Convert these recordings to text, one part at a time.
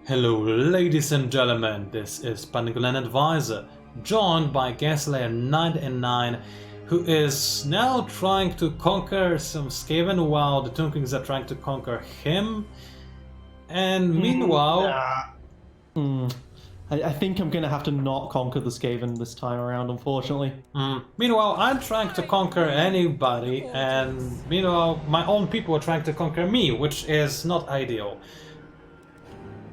Hello ladies and gentlemen, this is Pangolin Advisor, joined by Gasslayer999, who is now trying to conquer some Skaven while the Tomb Kings are trying to conquer him. And meanwhile... I think I'm gonna have to not conquer the Skaven this time around, unfortunately. Meanwhile, I'm trying to conquer anybody, and meanwhile, my own people are trying to conquer me, which is not ideal.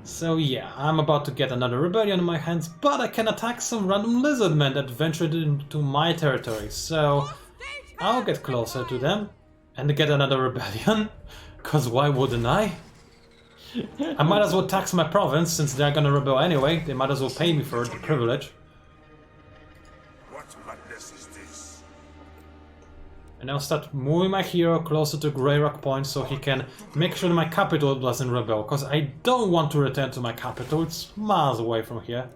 So yeah, I'm about to get another rebellion in my hands, but I can attack some random lizardmen that ventured into my territory, so I'll get closer to them and get another rebellion, cause why wouldn't I? I might as well tax my province, since they're gonna rebel anyway, they might as well pay me for the privilege. What madness is this? And I'll start moving my hero closer to Grey Rock Point so he can make sure my capital doesn't rebel, because I don't want to return to my capital, it's miles away from here.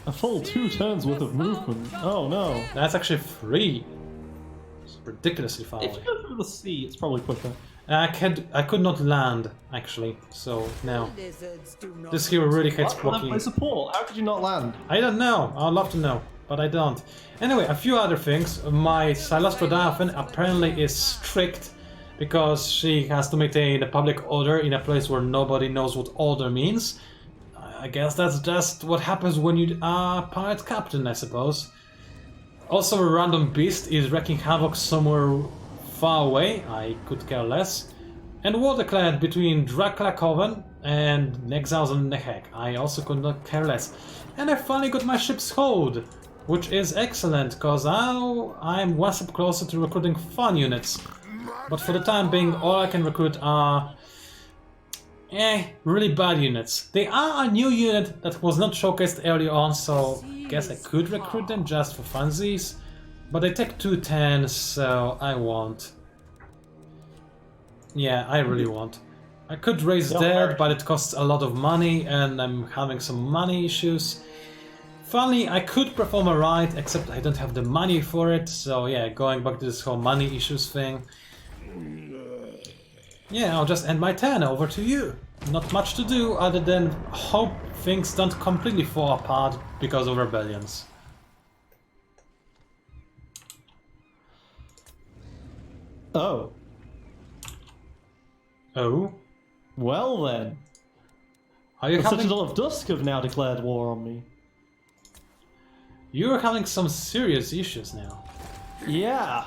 A full 2 turns worth of movement. Oh no. That's actually 3. It's ridiculously far If away. you go through the sea, it's probably quicker. I could not land, actually, so no. This hero really hates blocking. My support. How could you not land? I don't know, I'd love to know, but I don't. Anyway, a few other things. My Silastrodafin apparently is strict because she has to maintain a public order in a place where nobody knows what order means. I guess that's just what happens when you are a pirate captain, I suppose. Also, a random beast is wreaking havoc somewhere far away, I could care less. And Waterclad between Dracula Coven and Exiles on the Heck, I also could not care less. And I finally got my ship's hold, which is excellent, cause now I'm one step closer to recruiting fun units. But for the time being, all I can recruit are... really bad units. They are a new unit that was not showcased early on, so I guess I could recruit them just for funsies. But they take 210, so I won't. Yeah, I really won't. I could raise dead, but it costs a lot of money, and I'm having some money issues. Finally, I could perform a rite, except I don't have the money for it, so yeah, going back to this whole money issues thing. Yeah, I'll just end my turn, over to you. Not much to do, other than hope things don't completely fall apart because of rebellions. Oh. Oh? Well then. Are you The having... Citadel of Dusk have now declared war on me. You're having some serious issues now. Yeah.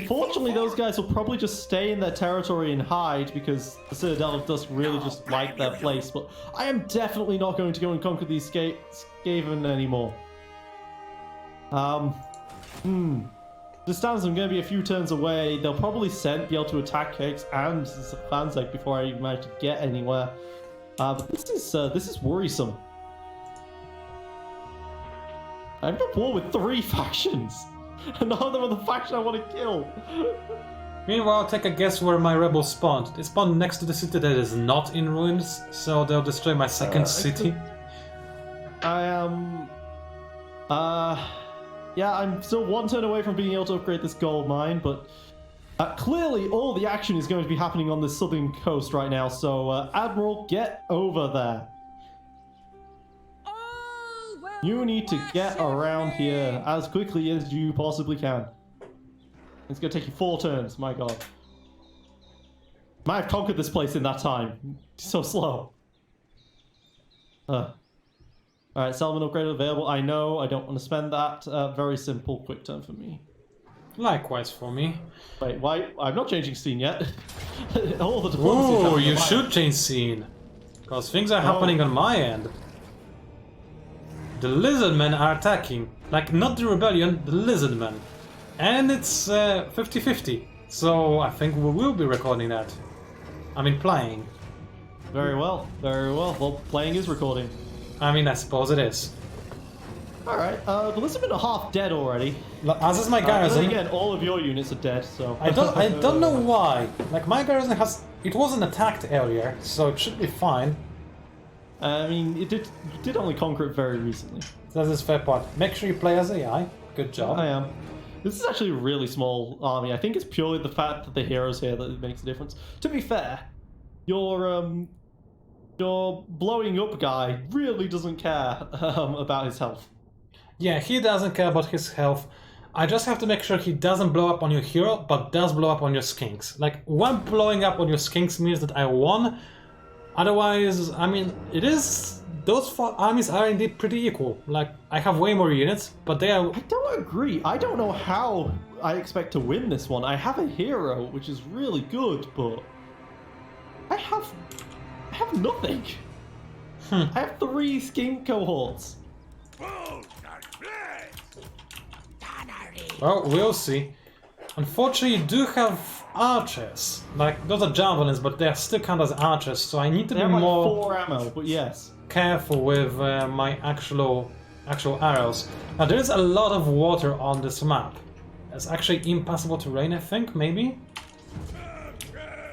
Fortunately, those guys will probably just stay in their territory and hide because the Citadel of Dusk really just like their place. But I am definitely not going to go and conquer these Skaven anymore. This stands I'm going to be a few turns away. They'll probably be able to attack Higgs and Fansec before I even manage to get anywhere. But this is worrisome. I'm at war with 3 factions. And none of them are the faction I want to kill. Meanwhile, take a guess where my rebels spawned. They spawned next to the city that is not in ruins, so they'll destroy my second city. I am... yeah, I'm still 1 turn away from being able to upgrade this gold mine, but clearly all the action is going to be happening on the southern coast right now, so Admiral, get over there. You need to get around here as quickly as you possibly can. It's going to take you 4 turns, my god. Might have conquered this place in that time. So slow. Alright, settlement upgrade available. I know, I don't want to spend that. Very simple, quick turn for me. Likewise for me. Wait, why? I'm not changing scene yet. All the diplomacy. Oh, you should change scene. Because things are happening on my end. The lizardmen are attacking. Like, not the rebellion, the lizardmen. And it's 50-50. So I think we will be recording that. I mean, playing. Very well, very well. Well, playing is recording. I mean, I suppose it is. Alright, the lizardmen are half dead already. As is my garrison. Again, all of your units are dead, so... I don't know why. Like, my garrison has... It wasn't attacked earlier, so it should be fine. I mean, you did only conquer it very recently. That's his fair part. Make sure you play as AI. Good job. I am. This is actually a really small army. I think it's purely the fact that the heroes here that makes a difference. To be fair, your Your blowing up guy really doesn't care about his health. Yeah, he doesn't care about his health. I just have to make sure he doesn't blow up on your hero, but does blow up on your skinks. Like, one blowing up on your skinks means that I won. Otherwise, I mean, it is... Those four armies are indeed pretty equal. Like, I have way more units, but they are... I don't agree. I don't know how I expect to win this one. I have a hero, which is really good, but... I have nothing. I have 3 skink cohorts. Well, we'll see. Unfortunately, you do have archers. Like, those are javelins, but they are still counted as archers, so I need to They be have like more 4 ammo, but yes. careful with my actual arrows. Now, there is a lot of water on this map. It's actually impassable terrain, I think, maybe?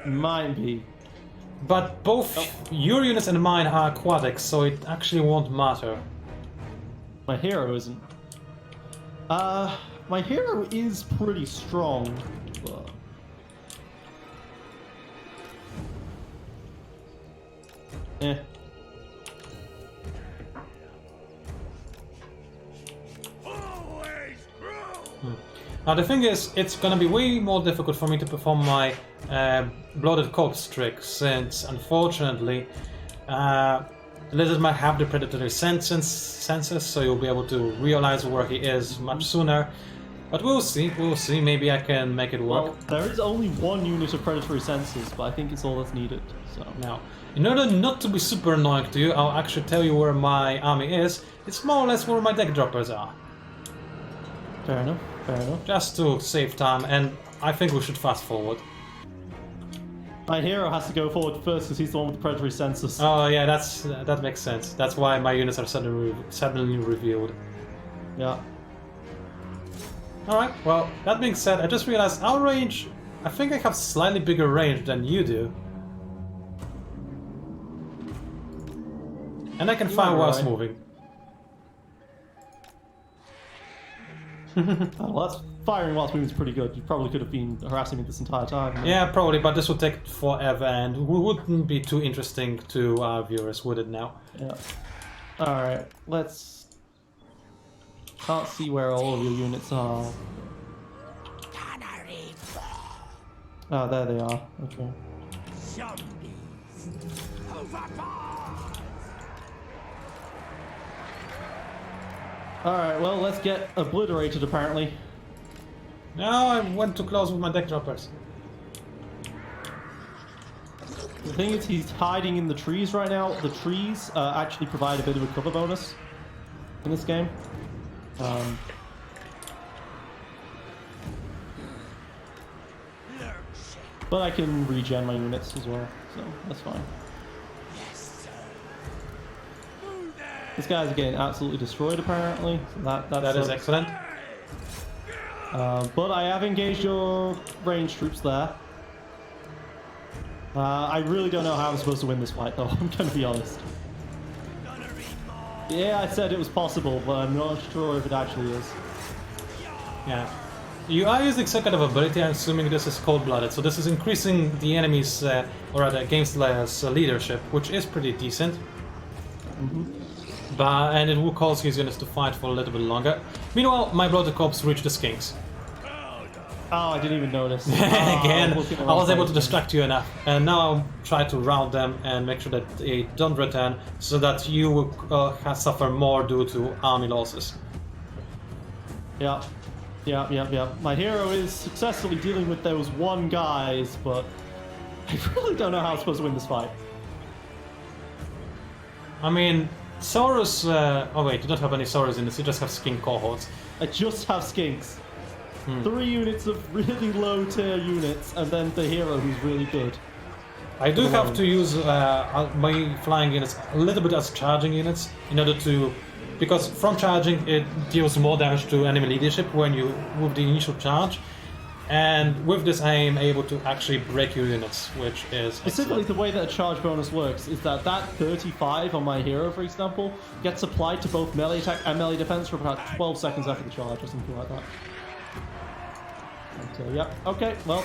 Might be. But both your units and mine are aquatic, so it actually won't matter. My hero isn't. My hero is pretty strong, but... Eh. Now the thing is, it's gonna be way more difficult for me to perform my blooded corpse trick, since unfortunately the lizard might have the predatory senses, so you'll be able to realize where he is much sooner. But we'll see, maybe I can make it work. Well, there is only 1 unit of predatory senses, but I think it's all that's needed, so... Now, in order not to be super annoying to you, I'll actually tell you where my army is. It's more or less where my deck droppers are. Fair enough, fair enough. Just to save time, and I think we should fast forward. My hero has to go forward first because he's the one with the predatory senses. Oh yeah, that makes sense. That's why my units are suddenly revealed. Yeah. Alright, well, that being said, I just realized our range... I think I have slightly bigger range than you do. And I can fire whilst moving. Well, that's firing whilst moving is pretty good. You probably could have been harassing me this entire time. Yeah, probably, but this would take forever and wouldn't be too interesting to our viewers, would it now? Yeah. Alright, let's... Can't see where all of your units are. Oh, there they are. Okay. Alright, well, let's get obliterated, apparently. No, I went too close with my deck droppers. The thing is, he's hiding in the trees right now. The trees actually provide a bit of a cover bonus in this game. But I can regen my units as well, so that's fine. This guy's getting absolutely destroyed, apparently. So that is excellent. But I have engaged your range troops there. I really don't know how I'm supposed to win this fight, though. I'm going to be honest. Yeah, I said it was possible, but I'm not sure if it actually is. Yeah. You are using some kind of ability, I'm assuming this is cold-blooded, so this is increasing the enemy's, or rather, game slayer's leadership, which is pretty decent. And it will cause his units to fight for a little bit longer. Meanwhile, my blooded corpse reached the skinks. Oh, I didn't even notice. Again, I was able to distract you enough, and now I'll try to round them and make sure that they don't return, so that you will suffer more due to army losses. Yeah. My hero is successfully dealing with those 1 guys, but I really don't know how I'm supposed to win this fight. I mean, Saurus... oh wait, you don't have any Saurus in this, you just have skink cohorts. I just have skinks. 3 units of really low tier units, and then the hero who's really good. I do have to use my flying units a little bit as charging units in order to... Because from charging it deals more damage to enemy leadership when you move the initial charge. And with this I am able to actually break your units, which is Specifically, excellent. the way that a charge bonus works is that 35 on my hero, for example, gets applied to both melee attack and melee defense for about 12 seconds after the charge or something like that. So, yep. Okay, well.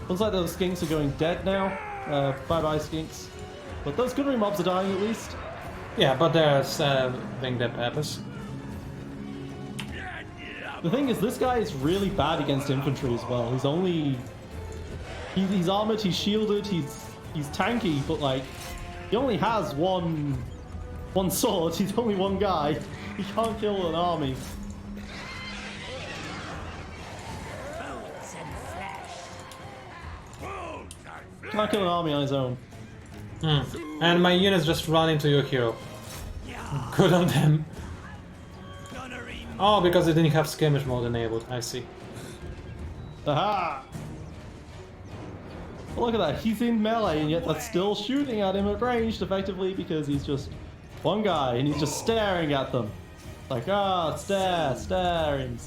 Looks like those skinks are going dead now. Bye-bye, skinks. But those gunnery mobs are dying at least. Yeah, but there's winged peppers. The thing is, this guy is really bad against infantry as well. He's only... He's armored, he's shielded, he's tanky, but like... He only has one sword, he's only one guy. He can't kill an army. Can't kill an army on his own. And my units just run into your hero. Good on them. Oh, because they didn't have skirmish mode enabled, I see. Aha! Well, look at that, he's in melee and yet that's still shooting at him at ranged effectively because he's just one guy and he's just staring at them. Like, staring.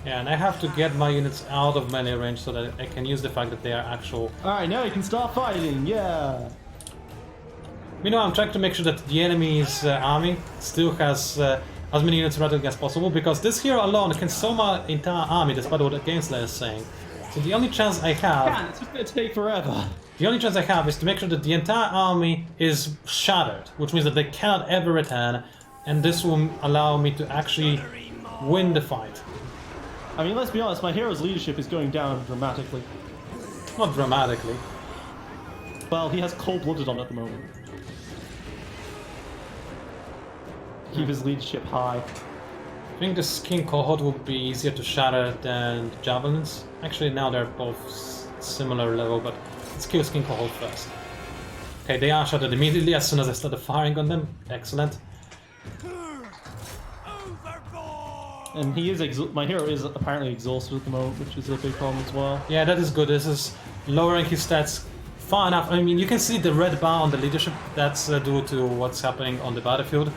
Yeah, and I have to get my units out of melee range so that I can use the fact that they are actual... Alright, now you can start fighting, yeah! Meanwhile, I'm trying to make sure that the enemy's army still has as many units ready as possible, because this hero alone can summon my entire army, despite what the Gameslayer is saying. So the only chance I have... It's just gonna take forever. The only chance I have is to make sure that the entire army is shattered, which means that they cannot ever return, and this will allow me to actually win the fight. I mean, let's be honest, my hero's leadership is going down dramatically. Not dramatically. Well, he has cold-blooded on at the moment. Keep his leadership high. I think the skin cohort would be easier to shatter than the javelins. Actually, now they're both similar level, but let's kill skin cohort first. Okay, they are shattered immediately as soon as I started firing on them. Excellent. And he is my hero is apparently exhausted at the moment, which is a big problem as well. Yeah, that is good. This is lowering his stats far enough. I mean, you can see the red bar on the leadership. That's due to what's happening on the battlefield.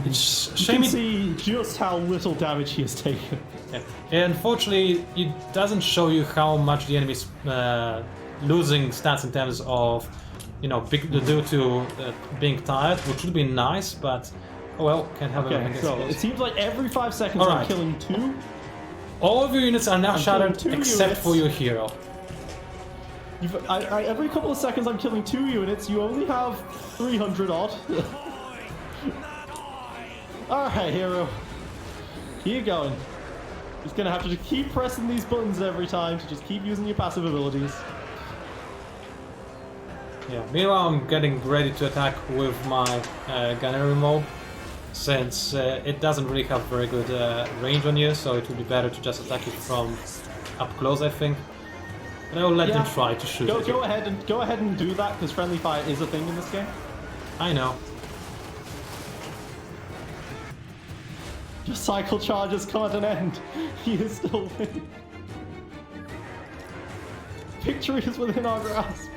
It's You can see just how little damage he has taken. Yeah. And unfortunately, it doesn't show you how much the enemy's losing stats in terms of, you know, due to being tired, which would be nice, but oh well, can't have everything. So it seems like every 5 seconds I'm killing 2. All of your units are now shattered except units. for your hero. Every couple of seconds I'm killing 2 units. You only have 300 odd. Alright, hero. Keep going. Just gonna have to just keep pressing these buttons every time to just keep using your passive abilities. Yeah. Meanwhile, I'm getting ready to attack with my gunnery mob, since it doesn't really have very good range on you, so it would be better to just attack it from up close, I think. But I will let them try to shoot at you. Go ahead and do that, because friendly fire is a thing in this game. I know. Your cycle charges come at an end. He is still winning. Victory is within our grasp.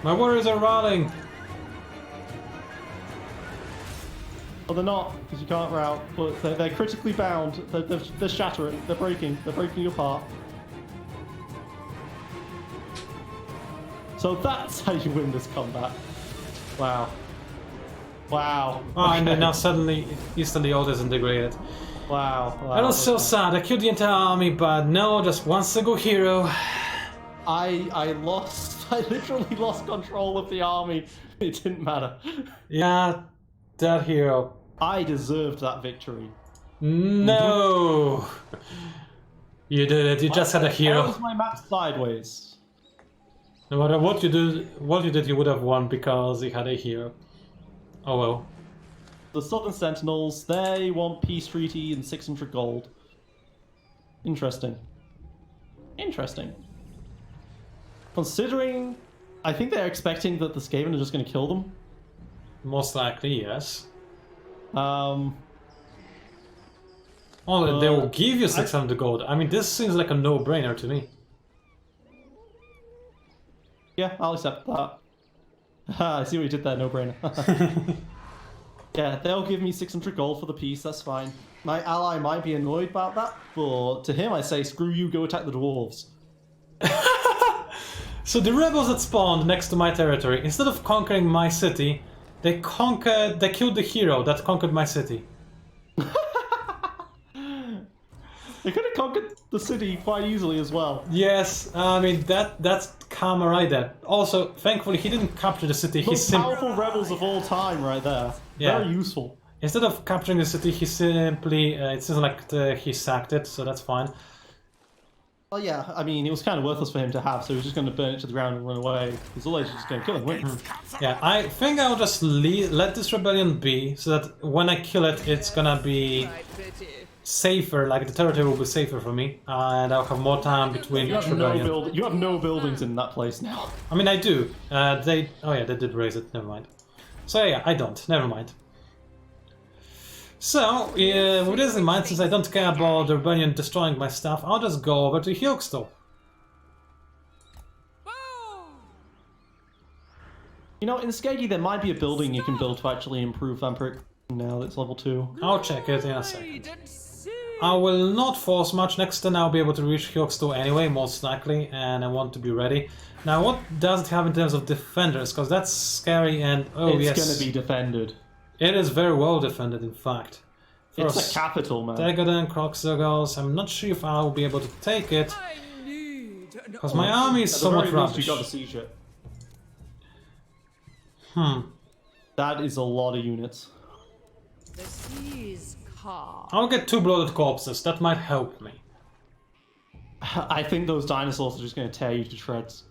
My warriors are rallying. Well, they're not, because you can't rout, but they're critically bound. They're shattering. They're breaking apart. So that's how you win this combat. Wow. Wow. Oh, and then now suddenly instantly all disintegrated. Wow. That was so sad. I killed the entire army, but no, just one single hero. I literally lost control of the army. It didn't matter. Yeah, that hero. I deserved that victory. No! You did it. You just had a hero. That was my map sideways. No matter what you did, you would have won because he had a hero. Oh well. The Southern Sentinels, they want peace treaty and 600 gold. Interesting. Interesting. Considering, I think they're expecting that the Skaven are just going to kill them. Most likely, yes. Oh, they will give you 600 gold. I mean, this seems like a no-brainer to me. Yeah, I'll accept that. I see what you did there, no-brainer. Yeah, they'll give me 600 gold for the peace, that's fine. My ally might be annoyed about that, but to him I say, screw you, go attack the dwarves. So the rebels that spawned next to my territory, instead of conquering my city, they killed the hero that conquered my city. They could have conquered the city quite easily as well. Yes, I mean that's karma right there. Also, thankfully he didn't capture the city. He Most powerful rebels of all time, right there. Yeah. Very useful. Instead of capturing the city, he simply it seems like he sacked it, so that's fine. Well, yeah, I mean, it was kind of worthless for him to have, so he was just going to burn it to the ground and run away. Because otherwise he's just going to kill him, wouldn't he? Yeah, I think I'll just let this rebellion be, so that when I kill it, it's gonna be safer, like the territory will be safer for me, and I'll have more time between each rebellion. You have no buildings in that place now. I mean, I do. Oh yeah, they did raise it, never mind. So yeah, I don't, never mind. So, with this in mind, since I don't care about the rebellion destroying my stuff, I'll just go over to Hilkstall. You know, in Skeggy there might be a building you can build to actually improve Vampiric now that's level 2. I'll check it in a second. I will not force much. Next turn I'll be able to reach Hilkstall anyway, most likely, and I want to be ready. Now, what does it have in terms of defenders? Because that's scary and... oh yes. It's going to be defended. It is very well defended, in fact. It's a capital, man. Tegoden, Croxogos, I'm not sure if I'll be able to take it. Because my army is somewhat rubbish. You got to siege it. That is a lot of units. The sea's calm. I'll get 2 bloated corpses, that might help me. I think those dinosaurs are just going to tear you to shreds.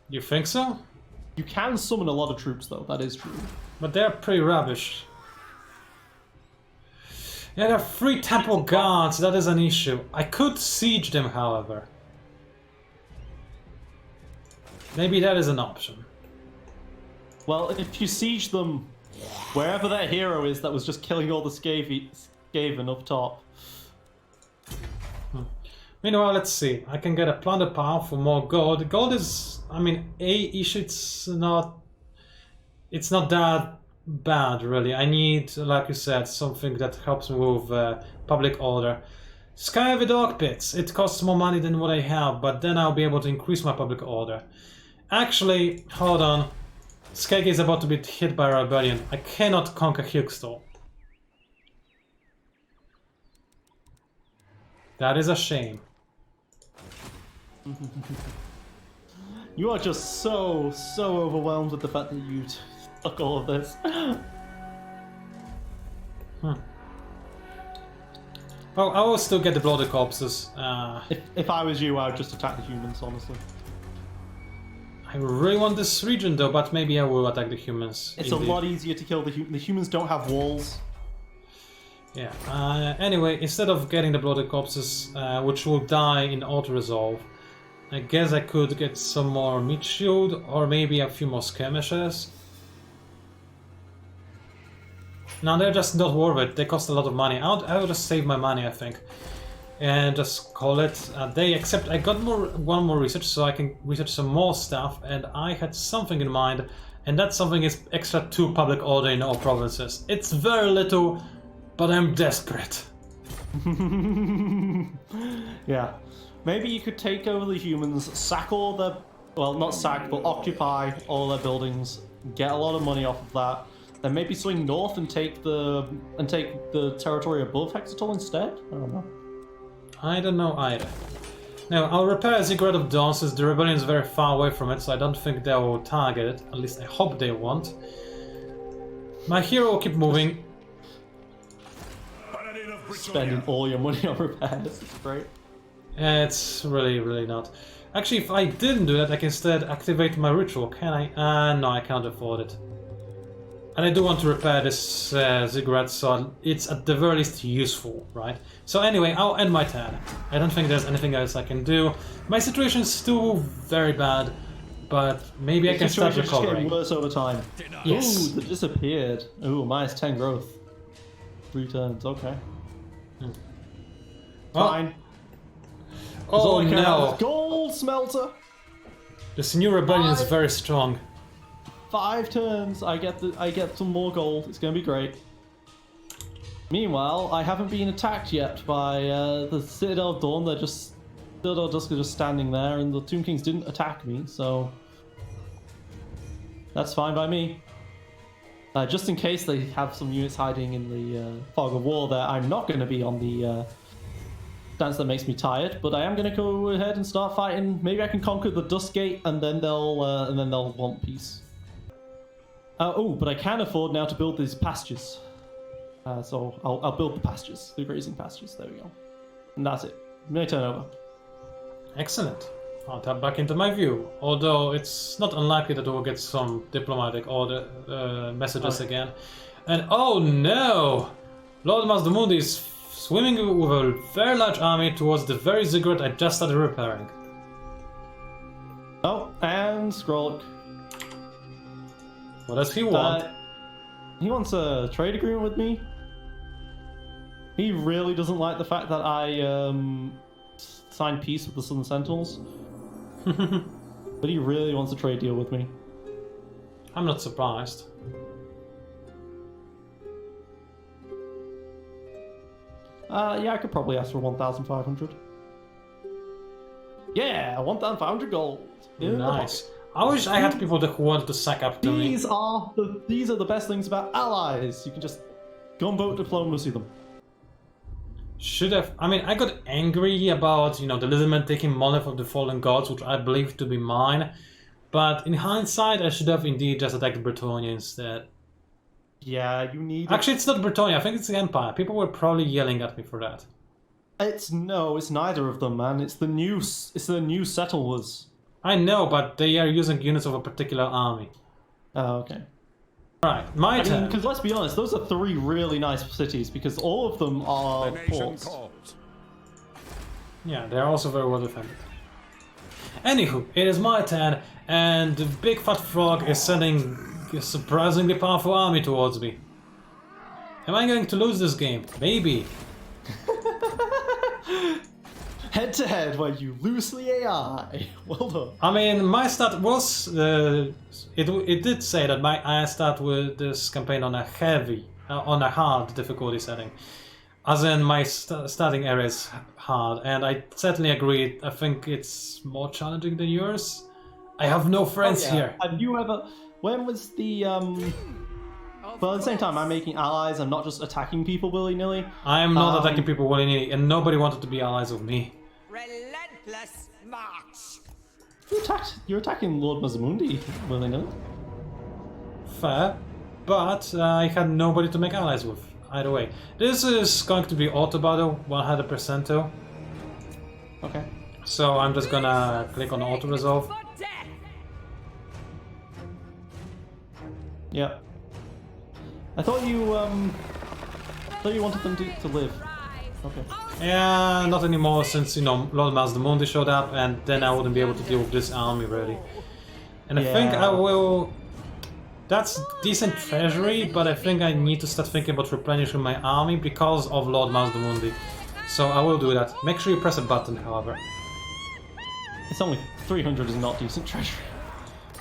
You think so? You can summon a lot of troops, though. That is true. But they're pretty rubbish. Yeah, there are 3 temple guards, that is an issue. I could siege them, however. Maybe that is an option. Well, if you siege them wherever their hero is that was just killing all the Skaven up top. Meanwhile, let's see. I can get a plunder pile for more gold. Gold is, I mean, it's not that bad, really. I need, like you said, something that helps me with public order. Sky of the Dog Pits. It costs more money than what I have, but then I'll be able to increase my public order. Actually, hold on. Skeggy is about to be hit by a rebellion. I cannot conquer Hilkstall. That is a shame. You are just so overwhelmed with the fact that you took all of this. Well, I will still get the bloated corpses. If I was you, I would just attack the humans, honestly. I really want this region though, but maybe I will attack the humans. It's a lot easier to kill the humans. The humans don't have walls. Yeah, anyway, instead of getting the bloated corpses, which will die in auto-resolve, I guess I could get some more meat shield, or maybe a few more skirmishes. No, they're just not worth it, they cost a lot of money. I will just save my money, I think. And just call it a day, except I got one more research, so I can research some more stuff, and I had something in mind, and that something is extra 2 public order in all provinces. It's very little, but I'm desperate. Yeah. Maybe you could take over the humans, sack all their... well, not sack, but occupy all their buildings, get a lot of money off of that, then maybe swing north and take the territory above Hexatol instead? I don't know. I don't know either. Now, I'll repair Ziggurat of Dawn since the rebellion is very far away from it, so I don't think they will target it. At least I hope they won't. My hero will keep moving. Spending all your money on repairs, it's great. It's really not. Actually, if I didn't do that, I can instead activate my ritual, can I? No, I can't afford it. And I do want to repair this ziggurat, so it's at the very least useful, right? So anyway, I'll end my turn. I don't think there's anything else I can do. My situation is still very bad, but maybe I can start recovering. It's getting worse over time. Yes. Ooh, they disappeared. Ooh, minus 10 growth. 3 turns, okay. Fine. Oh no! Gold smelter! This new rebellion is very strong. 5 turns, I get some more gold. It's gonna be great. Meanwhile, I haven't been attacked yet by the Citadel of Dawn. They're just Citadel Dusk are just standing there, and the Tomb Kings didn't attack me, so that's fine by me. Just in case they have some units hiding in the fog of war there, I'm not going to be on the stance that makes me tired, but I am going to go ahead and start fighting. Maybe I can conquer the Dust Gate, and then they'll want peace. Oh, but I can afford now to build these pastures. So I'll build the pastures, the grazing pastures. There we go. And that's it. My turn over. Excellent. I'll tap back into my view. Although it's not unlikely that we'll get some diplomatic order messages again. And oh no! Lord Mazdamundi is swimming with a very large army towards the very ziggurat I just started repairing. Oh, and Skrolk. What does he want? He wants a trade agreement with me. He really doesn't like the fact that I signed peace with the Southern Sentinels. But he really wants a trade deal with me. I'm not surprised. Yeah, I could probably ask for 1,500. Yeah, 1,500 gold. In Nice. I wish I had people that wanted to sack up to me. These are the best things about allies. You can just gunboat diplomacy them. Should have. I mean, I got angry about, you know, the Lizardmen taking money of the fallen gods, which I believe to be mine. But in hindsight, I should have indeed just attacked Bretonia instead. Yeah, you need. Actually, it's not Bretonia. I think it's the Empire. People were probably yelling at me for that. It's neither of them, man. It's the new settlers. I know, but they are using units of a particular army. Oh, okay. Right, my turn. Because let's be honest, those are three really nice cities because all of them are The nation ports. calls. Yeah, they're also very well defended. Anywho, it is my turn, and the big fat frog is sending a surprisingly powerful army towards me. Am I going to lose this game? Maybe. Head to head, where you lose the AI. Well done. I mean, my start was... it did say that I start with this campaign on a hard difficulty setting. As in, my starting area is hard, and I certainly agree. I think it's more challenging than yours. I have no friends here. Have you ever... When was the... But at the same time, I'm making allies. I'm not just attacking people willy-nilly. I am not attacking people willy-nilly, and nobody wanted to be allies with me. Relentless march. You're attacking Lord Mazamundi willy-nilly. Fair, but I had nobody to make allies with. Either way, this is going to be auto battle 100% too. Okay. So I'm just gonna click on auto resolve. For death. Yeah. I thought you wanted them to live. Okay. Yeah, not anymore since, you know, Lord Mazdamundi showed up, and then I wouldn't be able to deal with this army really. And I think I will... That's decent treasury, but I think I need to start thinking about replenishing my army because of Lord Mazdamundi. So I will do that. Make sure you press a button, however. It's only 300 is not decent treasury.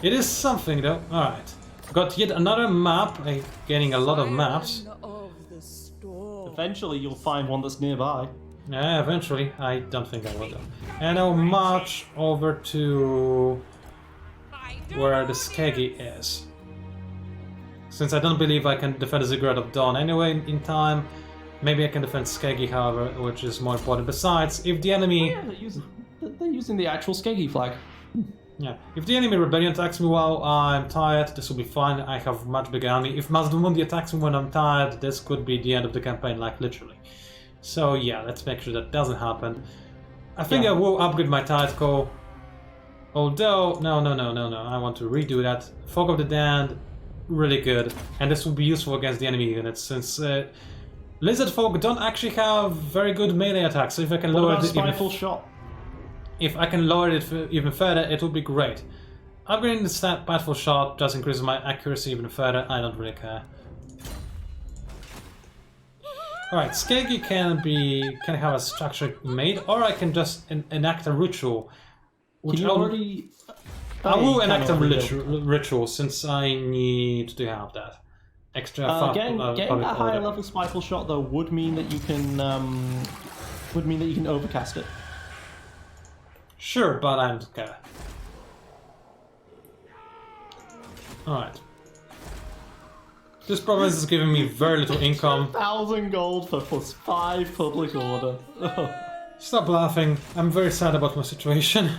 It is something though. Alright. Got yet another map, getting a lot of maps. Of the storm. Eventually, you'll find one that's nearby. Yeah, eventually. I don't think I will though. And I'll march over to where the Skeggy is. Since I don't believe I can defend the Ziggurat of Dawn anyway in time, maybe I can defend Skeggy, however, which is more important. Besides, if the enemy... Yeah, they're using the actual Skeggy flag. Yeah, if the enemy rebellion attacks me while I'm tired, this will be fine. I have much bigger army. If Mazdamundi attacks me when I'm tired, this could be the end of the campaign, like literally. So yeah, let's make sure that doesn't happen. I think I will upgrade my Tide Call. Although, no, I want to redo that. Fog of the Damned, really good. And this will be useful against the enemy units, since Lizard Folk don't actually have very good melee attacks, so if I can lower the Spiteful Shot? If I can lower it even further, it would be great. Upgrading the Spiteful Shot just increases my accuracy even further, I don't really care. Alright, Skeggy can have a structure made, or I can just enact a ritual. Which Can you already... I will enact a ritual, since I need to have that. Extra getting that higher level Spiteful Shot though would mean that you can overcast it. Sure, but I don't care. Alright. This province is giving me very little income. 1,000 gold for +5 public order. Stop laughing. I'm very sad about my situation.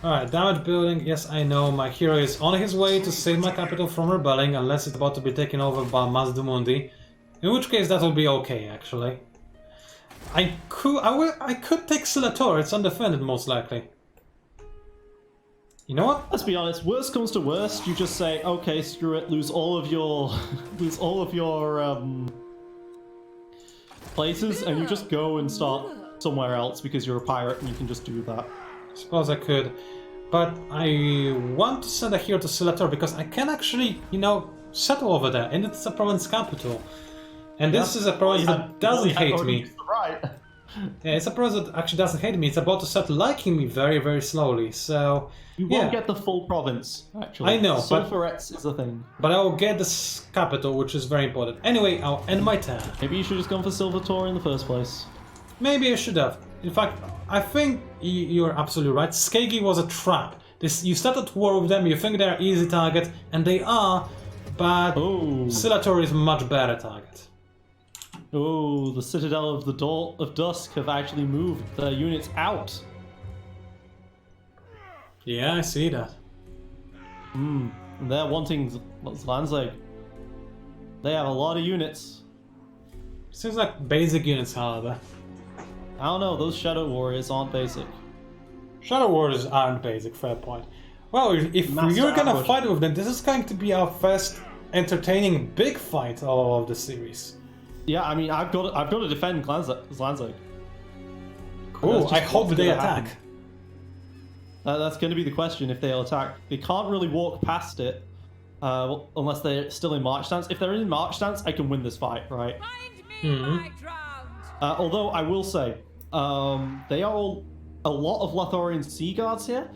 Alright, damage building. Yes, I know. My hero is on his way to save my capital from rebelling, unless it's about to be taken over by Mazdumundi. In which case that will be okay, actually. I could take Silator. It's undefended, most likely. You know what? Let's be honest. Worst comes to worst, you just say, okay, screw it. Lose all of your, places, and you just go and start somewhere else because you're a pirate and you can just do that. I suppose I could, but I want to send a hero to Silator because I can actually, you know, settle over there, and it's a province capital. And this is a province that doesn't hate me. Right. Yeah, it's a province that actually doesn't hate me. It's about to start liking me very, very slowly. So You won't get the full province, actually. I know, but Sulfurettes is a thing. But I will get this capital, which is very important. Anyway, I'll end my turn. Maybe you should have just gone for Silvertor in the first place. Maybe I should have. In fact, I think you're absolutely right. Skegi was a trap. You started war with them, you think they're easy target, and they are, but Silator is a much better target. Oh, the Citadel of the Dawn of Dusk have actually moved their units out. Yeah, I see that. And they're wanting Zlanzeg. They have a lot of units. Seems like basic units, however. I don't know, those Shadow Warriors aren't basic. Shadow Warriors aren't basic, fair point. Well, if Master you're gonna ambush. fight with them, this is going to be our first entertaining big fight of the series. Yeah, I mean, I've got to defend Zlanzeg. Cool, I hope they gonna attack. happen. That's going to be the question if they'll attack. They can't really walk past it unless they're still in march stance. If they're in march stance, I can win this fight, right? Find me my ground. Although I will say, they are all a lot of Lothorian Sea Guards here.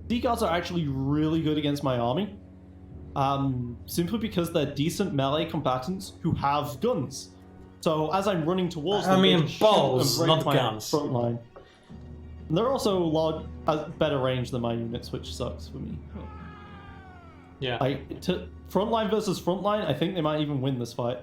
Sea Guards are actually really good against my army. Simply because they're decent melee combatants who have guns. So as I'm running towards them, they just shoot balls, and break not my guns. front line. And they're also better range than my units, which sucks for me. Yeah. Frontline versus frontline, I think they might even win this fight.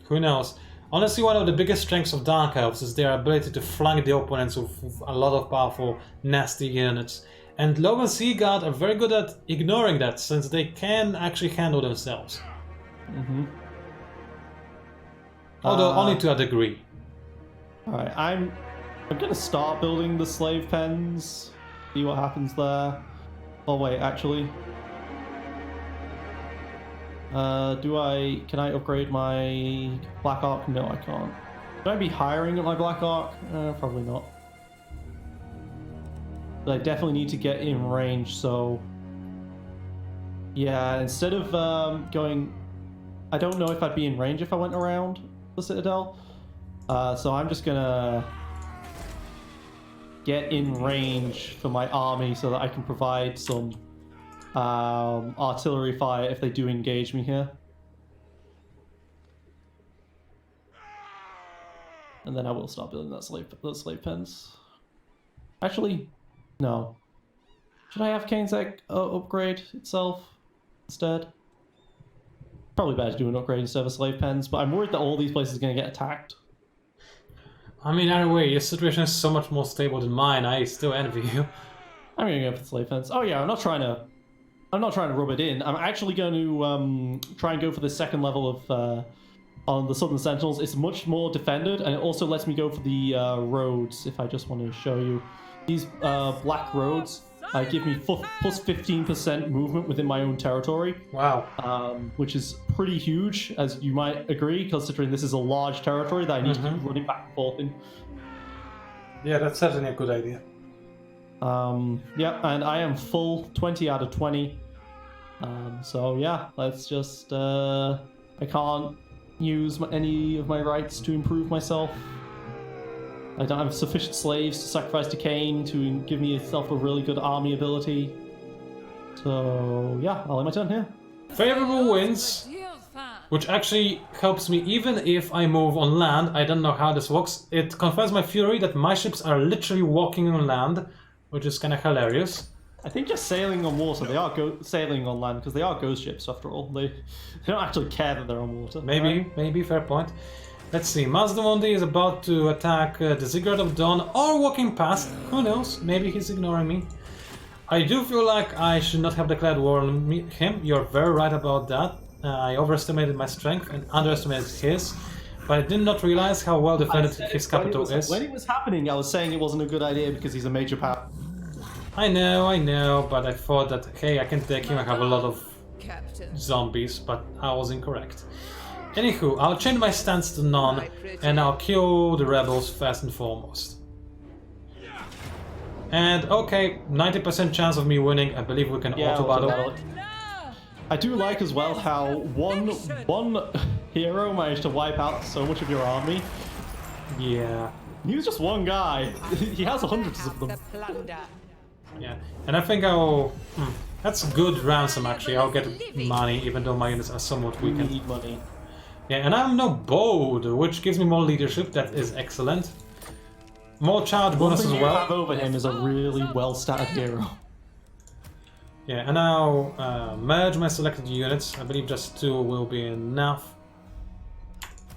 Who knows? Honestly, one of the biggest strengths of Dark Elves is their ability to flank the opponents with a lot of powerful, nasty units. And Logan Sea Guard are very good at ignoring that, since they can actually handle themselves. Although only to a degree. Alright, I'm gonna start building the slave pens, see what happens there. Oh wait, actually. Can I upgrade my Black Arc? No, I can't. Should I be hiring at my Black Arc? Probably not. But I definitely need to get in range, so... Yeah, instead of going... I don't know if I'd be in range if I went around the Citadel. So I'm just gonna get in range for my army so that I can provide some artillery fire if they do engage me here. And then I will start building those slave pens. Actually, no. Should I have Kane's Egg upgrade itself instead? Probably better to do an upgrade instead of slave pens, but I'm worried that all these places are going to get attacked. I mean, either way, your situation is so much more stable than mine. I still envy you. I'm going to go for the slave pens. Oh yeah, I'm not trying to rub it in. I'm actually going to try and go for the second level of on the Southern Sentinels. It's much more defended, and it also lets me go for the roads. If I just want to show you these black roads. Give me plus 15% movement within my own territory. Wow. Which is pretty huge, as you might agree, considering this is a large territory that I need to keep running back and forth in. Yeah, that's certainly a good idea. Yeah, and I am full 20 out of 20. So yeah, let's just... I can't use any of my rights to improve myself. I don't have sufficient slaves to sacrifice to Kane to give me myself a really good army ability. So yeah, I'll end my turn here. Favorable winds, which actually helps me even if I move on land. I don't know how this works. It confirms my fury that my ships are literally walking on land, which is kind of hilarious. I think just sailing on water. They are sailing on land because they are ghost ships after all. They don't actually care that they're on water. Maybe, fair point. Let's see, Mazdamundi is about to attack the Ziggurat of Dawn or walking past. Who knows? Maybe he's ignoring me. I do feel like I should not have declared war on him. You're very right about that. I overestimated my strength and underestimated his. But I did not realize how well defended his capital is. When it was happening, I was saying it wasn't a good idea because he's a major power. I know, but I thought that, hey, I can take him, I have a lot of Captain. zombies, but I was incorrect. Anywho, I'll change my stance to none, and I'll kill the rebels first and foremost. And okay, 90% chance of me winning, I believe we can auto-battle. I do like as well how one hero managed to wipe out so much of your army. Yeah. He was just one guy. He has hundreds of them. The plunder. Yeah, and I think I'll... that's good ransom actually, I'll get money even though my units are somewhat We weakened. need money. Yeah, and I'm now bold, which gives me more leadership, that is excellent. More charge bonus as What you have well. over him is a really well-statted hero. Yeah, and I'll merge my selected units. I believe just 2 will be enough.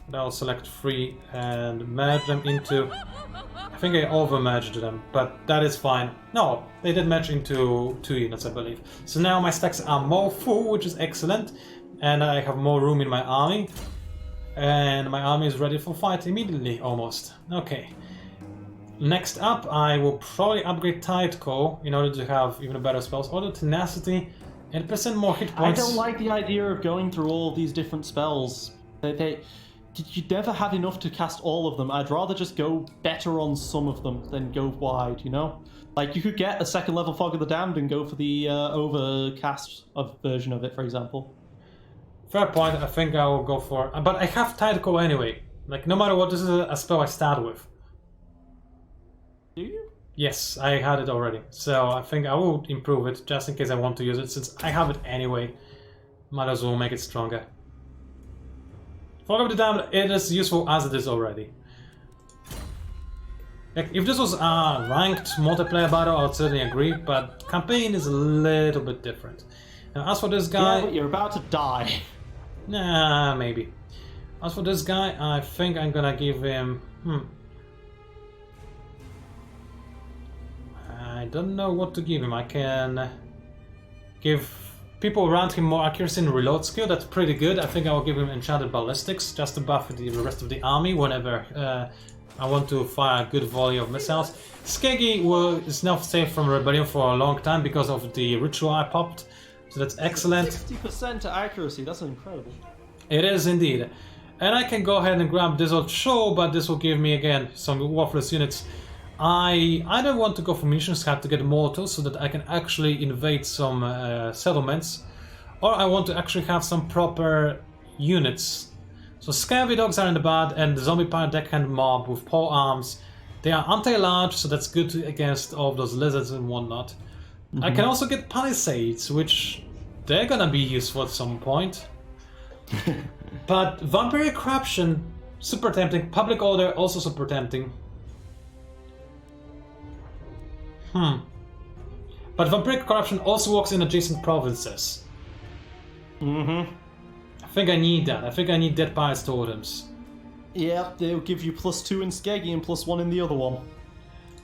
But I'll select 3 and merge them into... I think I over-merged them, but that is fine. No, they did merge into 2 units, I believe. So now my stacks are more full, which is excellent. And I have more room in my army. And my army is ready for fight immediately, almost. Okay. Next up, I will probably upgrade Tideco in order to have even better spells. Order Tenacity and % more hit I points. don't like the idea of going through all of these different spells. You never have enough to cast all of them. I'd rather just go better on some of them than go wide, you know? Like, you could get a 2nd level Fog of the Damned and go for the overcast version of it, for example. Fair point, I think I will go for... But I have Tideco anyway. Like, no matter what, this is a spell I start with. Do you? Yes, I had it already. So I think I will improve it just in case I want to use it, since I have it anyway. Might as well make it stronger. Fog of the Damned, it is useful as it is already. Like, if this was a ranked multiplayer battle, I would certainly agree, but campaign is a little bit different. Now, as for this guy... Yeah, but you're about to die. Nah, maybe. As for this guy, I think I'm gonna give him... I don't know what to give him. I can give people around him more accuracy and reload skill. That's pretty good. I think I will give him Enchanted Ballistics just to buff the rest of the army whenever I want to fire a good volley of missiles. Skeggy is now safe from Rebellion for a long time because of the ritual I popped. So that's excellent. 60% accuracy, that's incredible. It is indeed. And I can go ahead and grab this old show, but this will give me again some worthless units. I either want to go for munitions cap to get mortals so that I can actually invade some settlements, or I want to actually have some proper units. So Scurvy Dogs are in the bad, and the Zombie Pirate Deckhand Mob with pole arms. They are anti-large, so that's good against all of those lizards and whatnot. I can also get Palisades, which they're gonna be useful at some point. But Vampiric Corruption, super tempting. Public Order, also super tempting. But Vampiric Corruption also works in adjacent provinces. I think I need that. I think I need Dead Pirates Totems. Yeah, they'll give you +2 in Skeggy and +1 in the other one.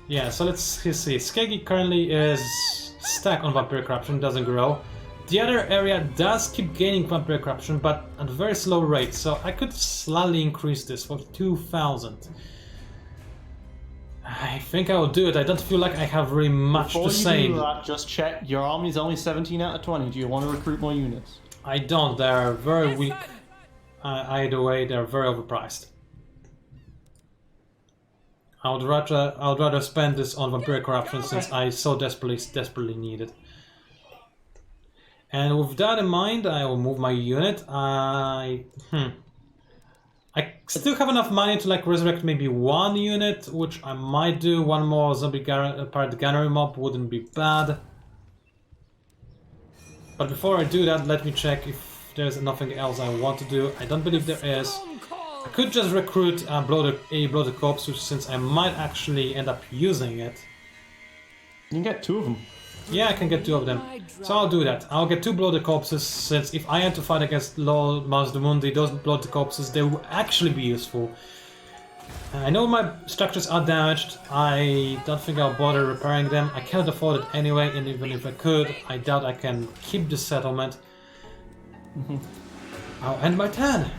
Yeah, so let's see. Skeggy currently is stuck on Vampiric Corruption, doesn't grow. The other area does keep gaining Vampiric Corruption, but at a very slow rate, so I could slightly increase this for 2,000. I think I will do it. I don't feel like I have really much to say. Before you do that, just check. Your army's only 17 out of 20. Do you want to recruit more units? I don't. They're very weak. Either way, they're very overpriced. I would rather spend this on Vampiric Corruption since I so desperately need it. And with that in mind, I will move my unit. I still have enough money to like resurrect maybe 1 unit, which I might do. 1 more zombie pirate gunnery mob wouldn't be bad. But before I do that, let me check if there's nothing else I want to do. I don't believe there is. I could just recruit a bloated corpse, which since I might actually end up using it. You can get 2 of them. Yeah, I can get 2 of them. So I'll do that. I'll get 2 bloated corpses, since if I had to fight against Lord Mazdamundi, those bloated corpses, they will actually be useful. I know my structures are damaged. I don't think I'll bother repairing them. I cannot afford it anyway, and even if I could, I doubt I can keep the settlement. I'll end my turn.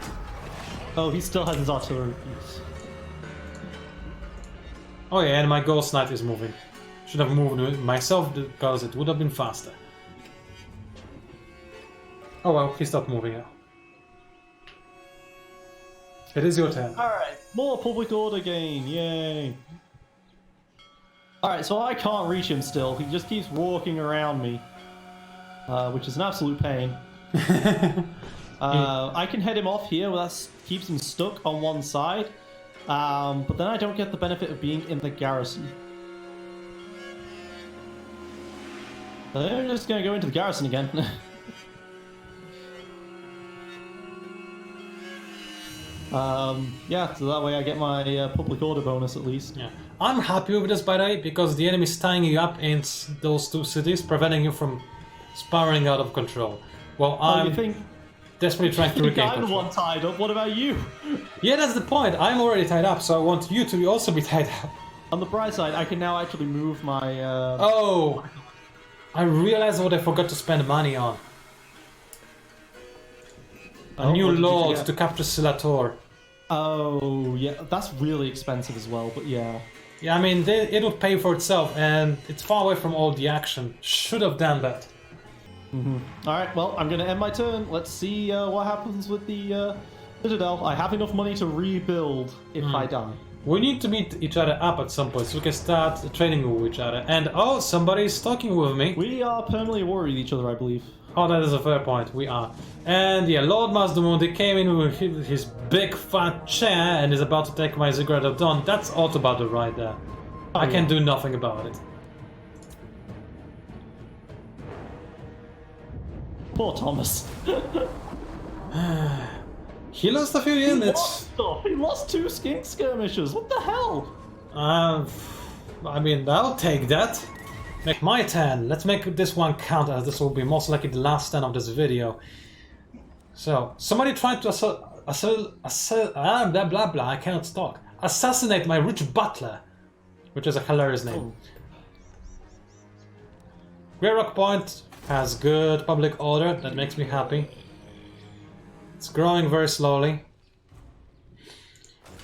Oh, he still has his artillery piece. Oh yeah, and my Ghost Knight is moving. Should have moved myself because it would have been faster. Oh well, he stopped moving now. It is your turn. Alright, more public order gain, yay! Alright, so I can't reach him still, he just keeps walking around me. Which is an absolute pain. I can head him off here, well, that keeps him stuck on one side. But then I don't get the benefit of being in the garrison. They're just gonna go into the garrison again. Yeah, so that way I get my public order bonus at least. Yeah. I'm happy with this, by the way, because the enemy is tying you up in those 2 cities, preventing you from spiraling out of control. Well, I'm desperately trying to regain I'm the control. one tied up, what about you? Yeah, that's the point. I'm already tied up, so I want you to also be tied up. On the bright side, I can now actually move my... Oh! I realized what I forgot to spend money on. A new what did you lord forget? to capture Silator. Oh, yeah, that's really expensive as well, but yeah. Yeah, I mean, it would pay for itself, and it's far away from all the action. Should have done that. Alright, well, I'm gonna end my turn. Let's see what happens with the Citadel. I have enough money to rebuild if I die. We need to meet each other up at some point so we can start trading with each other. And oh, somebody's talking with me. We are permanently at war with each other, I believe. Oh, that is a fair point. We are. And yeah, Lord Mazdamundi came in with his big fat chair and is about to take my Ziggurat of Dawn. That's auto battle right there. I can do nothing about it. Poor Thomas. He lost a few units. He lost 2 skink skirmishers. What the hell? I mean, I'll take that. Make my turn. Let's make this one count, as this will be most likely the last turn of this video. So, somebody tried to blah blah blah, I cannot talk. Assassinate my rich butler, which is a hilarious name. Grey Rock Point has good public order, that makes me happy. It's growing very slowly.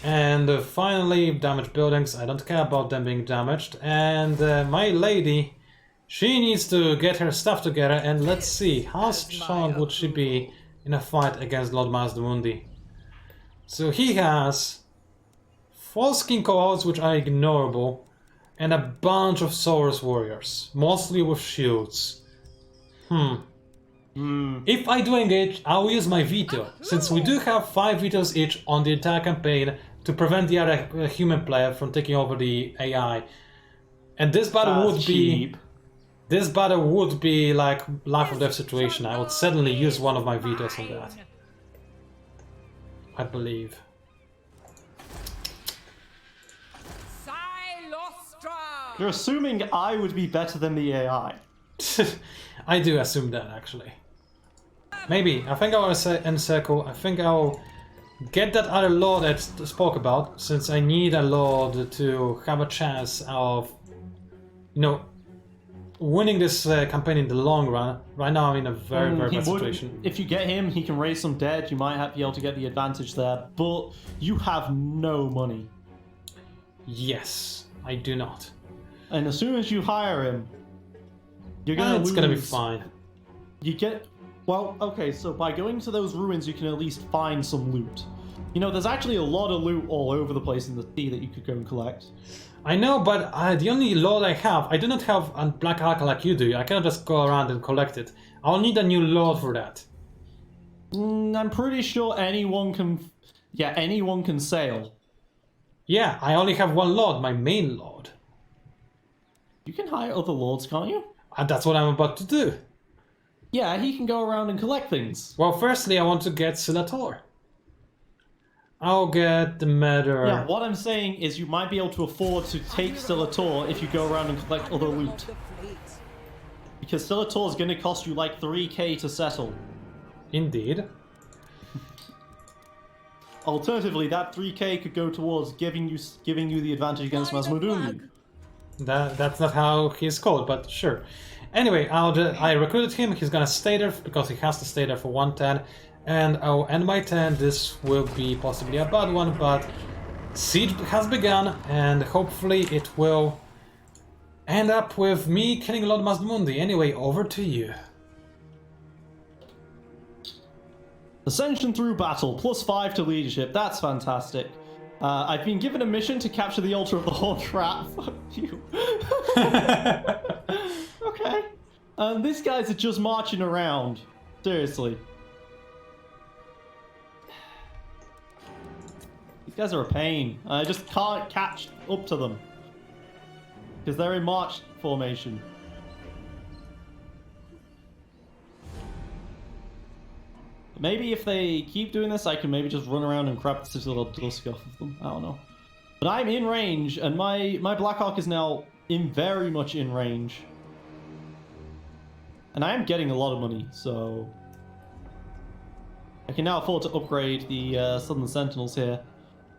And finally, damaged buildings. I don't care about them being damaged. And my lady, she needs to get her stuff together. And let's see, how strong would she be in a fight against Lord Mazdamundi? So he has 4 skin cohorts, which are ignorable, and a bunch of Saurus warriors, mostly with shields. If I do engage, I will use my veto, since we do have 5 vetoes each on the entire campaign to prevent the other human player from taking over the AI. And this battle would be... This battle would be like life or death situation. I would certainly use one of my vetoes on that. I believe. You're assuming I would be better than the AI. I do assume that, actually. Maybe. I think I'll encircle. I think I'll get that other lord I spoke about, since I need a lord to have a chance of, you know, winning this campaign in the long run. Right now I'm in a very bad situation. If you get him, he can raise some dead, you might be able to get the advantage there, but you have no money. Yes, I do not. And as soon as you hire him, you're gonna lose. It's gonna be fine. You get... Well, okay, so by going to those ruins, you can at least find some loot. You know, there's actually a lot of loot all over the place in the sea that you could go and collect. I know, but the only lord I have, I do not have a black arc like you do. I cannot just go around and collect it. I'll need a new lord for that. I'm pretty sure anyone can... Yeah, anyone can sail. Yeah, I only have one lord, my main lord. You can hire other lords, can't you? And that's what I'm about to do. Yeah, he can go around and collect things. Well, firstly, I want to get Silator. I'll get the matter. Yeah, what I'm saying is you might be able to afford to take Silator if you go around and collect other loot. Because Stellator is going to cost you like 3k to settle. Indeed. Alternatively, that 3k could go towards giving you the advantage against Masmudundi. That's not how he's called, but sure. Anyway, I recruited him. He's gonna stay there because he has to stay there for 110. And I'll end my turn. This will be possibly a bad one, but siege has begun, and hopefully it will end up with me killing Lord Masmundi. Anyway, over to you. Ascension through battle, +5 to leadership. That's fantastic. I've been given a mission to capture the altar of the Horn Trap. Fuck you. Okay. These guys are just marching around. Seriously. These guys are a pain. I just can't catch up to them. Because they're in march formation. Maybe if they keep doing this, I can maybe just run around and grab this little dusk off of them. I don't know. But I'm in range, and my Blackhawk is now very much in range. And I am getting a lot of money, so... I can now afford to upgrade the Southern Sentinels here.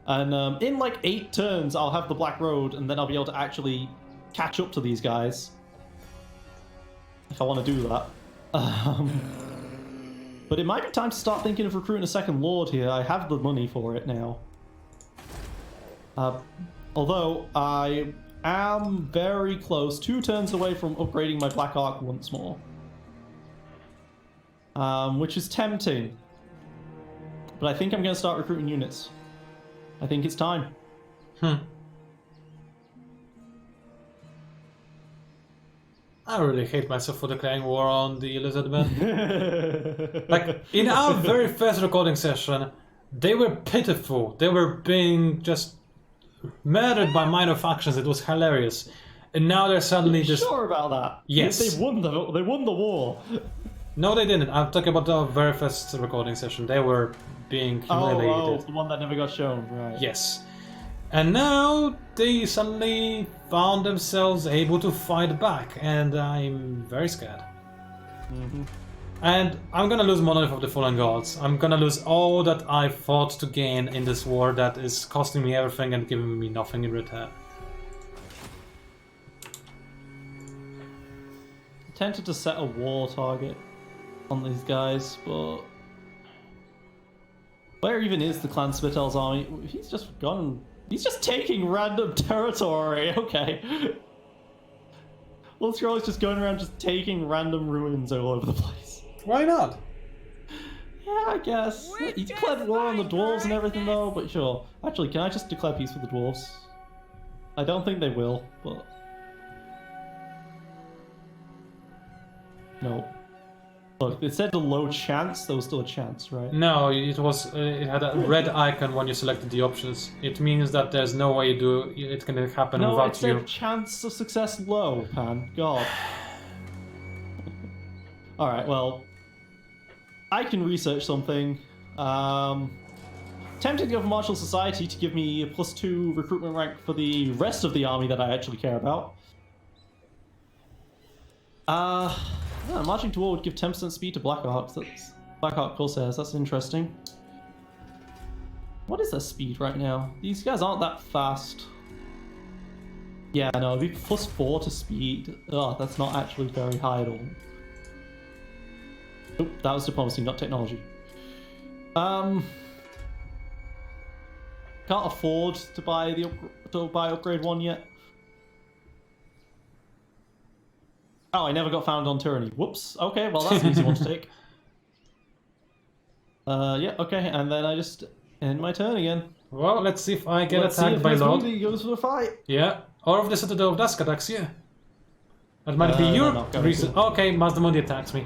And in like 8 turns, I'll have the Black Road, and then I'll be able to actually catch up to these guys. If I want to do that. But it might be time to start thinking of recruiting a second Lord here. I have the money for it now. Although, I am very close, 2 turns away from upgrading my Black Ark once more. Which is tempting. But I think I'm going to start recruiting units. I think it's time. I really hate myself for declaring war on the Lizardmen. Like, in our very first recording session, they were pitiful. They were being just murdered by minor factions. It was hilarious. And now they're suddenly just... Sure about that? Yes. They won the war. No, they didn't. I'm talking about the very first recording session. They were being humiliated. Oh, the one that never got shown, right. Yes. And now they suddenly found themselves able to fight back, and I'm very scared. And I'm gonna lose Monolith of the Fallen Gods. I'm gonna lose all that I fought to gain in this war that is costing me everything and giving me nothing in return. I tempted to set a war target on these guys, but... Where even is the Clan Spittel's army? He's just gone... He's just taking random territory, okay. Well, Scroll is just going around just taking random ruins all over the place. Why not? Yeah, I guess. He declared war on the dwarves and everything though, but sure. Actually, can I just declare peace with the dwarves? I don't think they will, but... No. Look, it said a low chance, there was still a chance, right? No, it was. It had a red icon when you selected the options. It means that there's no way it can happen No, without it said you. chance of success low, Pan. God. Alright, well... I can research something. Tempted to go for Martial Society to give me a +2 recruitment rank for the rest of the army that I actually care about. Yeah, marching to war would give 10% speed to Black Arcs. That's Black Arc Corsairs. That's interesting. What is their speed right now? These guys aren't that fast. Yeah, no, it'd be +4 to speed. Oh, that's not actually very high at all. Oop, that was diplomacy, not technology. Can't afford to buy upgrade 1 yet. Oh, I never got found on tyranny. Whoops. Okay, well that's an easy one to take. Yeah, okay, and then I just end my turn again. Well, let's see if I get attacked by Lord. He goes for the fight. Yeah, or if the Citadel of Dusk attacks you. That might be your reason. Okay, Masmundi attacks me.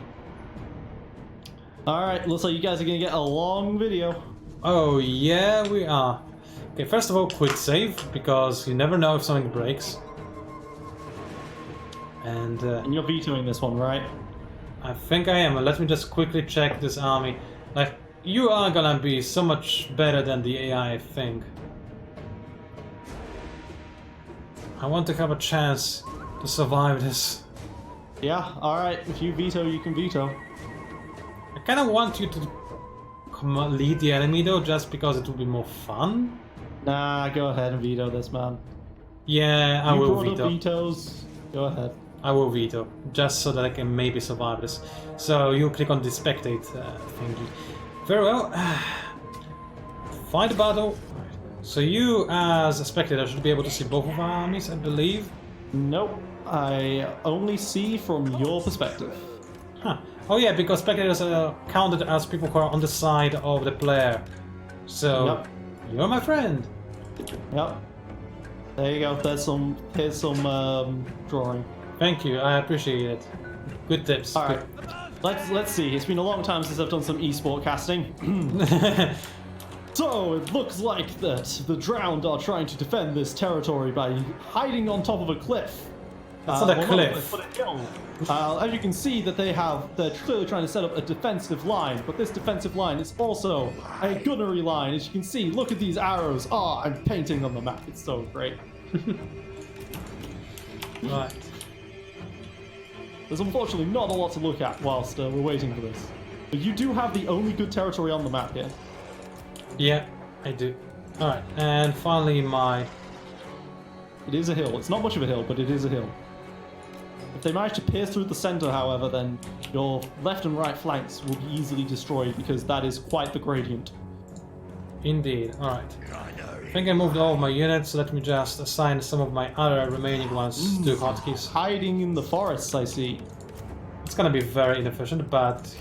Alright, looks like you guys are gonna get a long video. Oh yeah, we are. Okay, first of all, quick save, because you never know if something breaks. And you're vetoing this one, right? I think I am. Let me just quickly check this army. Like, you are gonna be so much better than the AI, I think. I want to have a chance to survive this. Yeah, alright. If you veto, you can veto. I kind of want you to lead the enemy though, just because it will be more fun. Nah, go ahead and veto this, man. Yeah, I will brought up veto. vetoes. Go ahead. I will veto, just so that I can maybe survive this. So you click on the spectate thingy. Very well. Fight the battle. So you, as a spectator, should be able to see both of our armies, I believe. Nope. I only see from your perspective. Huh. Oh yeah, because spectators are counted as people who are on the side of the player. So Yep. you're my friend. Yep. There you go. Here's some drawing. Thank you, I appreciate it. Good tips. All right. Let's see. It's been a long time since I've done some esport casting. So it looks like that the Drowned are trying to defend this territory by hiding on top of a cliff. That's not a cliff. As you can see, that they're clearly trying to set up a defensive line, but this defensive line is also a gunnery line. As you can see, look at these arrows. Ah, I'm painting on the map. It's so great. Right. There's unfortunately not a lot to look at whilst we're waiting for this. But you do have the only good territory on the map here. Yeah, I do. Alright, and finally my... It is a hill. It's not much of a hill, but it is a hill. If they manage to pierce through the center, however, then your left and right flanks will be easily destroyed because that is quite the gradient. Indeed, alright. I think I moved all of my units, so let me just assign some of my other remaining ones to hotkeys. Hiding in the forests, I see. It's gonna be very inefficient, but